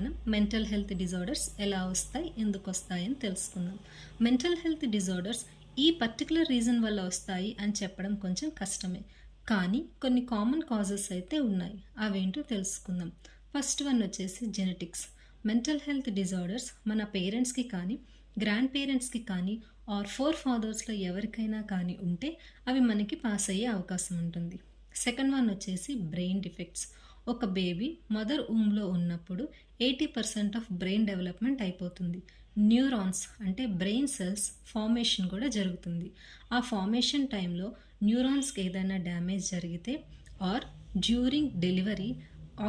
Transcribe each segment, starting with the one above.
మనం mental health disorders ఎలా వస్తాయి, ఎందుకు వస్తాయని తెలుసుకుందాం. మెంటల్ హెల్త్ డిజార్డర్స్ ఈ పర్టికులర్ రీజన్ వల్ల వస్తాయి అని చెప్పడం కొంచెం కష్టమే, కానీ కొన్ని కామన్ కాజెస్ అయితే ఉన్నాయి. అవేంటో తెలుసుకుందాం. ఫస్ట్ వన్ వచ్చేసి జెనెటిక్స్. మెంటల్ హెల్త్ డిజార్డర్స్ మన పేరెంట్స్కి కానీ, గ్రాండ్ పేరెంట్స్కి కానీ ఆర్ ఫోర్ ఫాదర్స్లో ఎవరికైనా కానీ ఉంటే అవి మనకి పాస్ అయ్యే అవకాశం ఉంటుంది. సెకండ్ వన్ వచ్చేసి బ్రెయిన్ డిఫెక్ట్స్. ఒక బేబీ మదర్ ఊమ్లో ఉన్నప్పుడు 80% ఆఫ్ బ్రెయిన్ డెవలప్మెంట్ అయిపోతుంది. న్యూరాన్స్ అంటే బ్రెయిన్ సెల్స్ ఫార్మేషన్ కూడా జరుగుతుంది. ఆ ఫార్మేషన్ టైంలో న్యూరాన్స్కి ఏదైనా డ్యామేజ్ జరిగితే are during delivery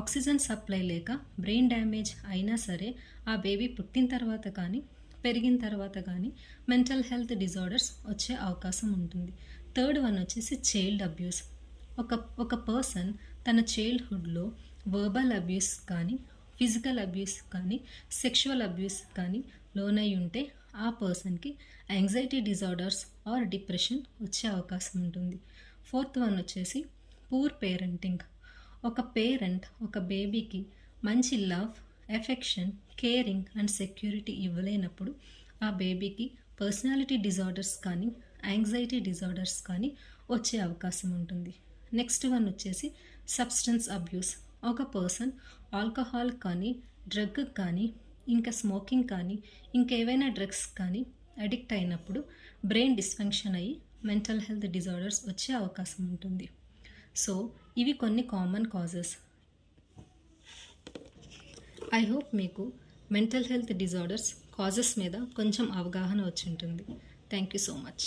oxygen supply లేక బ్రెయిన్ డ్యామేజ్ అయినా సరే ఆ బేబీ పుట్టిన తర్వాత కానీ, పెరిగిన తర్వాత కానీ మెంటల్ హెల్త్ డిజార్డర్స్ వచ్చే అవకాశం ఉంటుంది. థర్డ్ వన్ వచ్చేసి చైల్డ్ అబ్యూస్. ఒక పర్సన్ తన చైల్డ్హుడ్లో వర్బల్ అబ్యూస్ కానీ, ఫిజికల్ అబ్యూస్ కానీ, సెక్షువల్ అబ్యూస్ కానీ లోనై ఉంటే ఆ పర్సన్కి యాంగ్జైటీ డిజార్డర్స్ ఆర్ డిప్రెషన్ వచ్చే అవకాశం ఉంటుంది. ఫోర్త్ వన్ వచ్చేసి పూర్ పేరెంటింగ్. ఒక పేరెంట్ ఒక బేబీకి మంచి love, affection, caring and security ఇవ్వలేనప్పుడు ఆ బేబీకి పర్సనాలిటీ డిజార్డర్స్ కానీ, యాంగ్జైటీ డిజార్డర్స్ కానీ వచ్చే అవకాశం ఉంటుంది. నెక్స్ట్ వన్ వచ్చేసి సబ్స్టెన్స్ అబ్యూస్. ఒక పర్సన్ ఆల్కహాల్ కానీ, డ్రగ్ కానీ, ఇంకా స్మోకింగ్ కానీ, ఇంకేవైనా డ్రగ్స్ కానీ అడిక్ట్ అయినప్పుడు బ్రెయిన్ డిస్ఫంక్షన్ అయ్యి మెంటల్ హెల్త్ డిజార్డర్స్ వచ్చే అవకాశం ఉంటుంది. సో ఇవి కొన్ని కామన్ కాజెస్. ఐ హోప్ మీకు మెంటల్ హెల్త్ డిజార్డర్స్ కాజెస్ మీద కొంచెం అవగాహన వచ్చి ఉంటుంది. Thank you so much.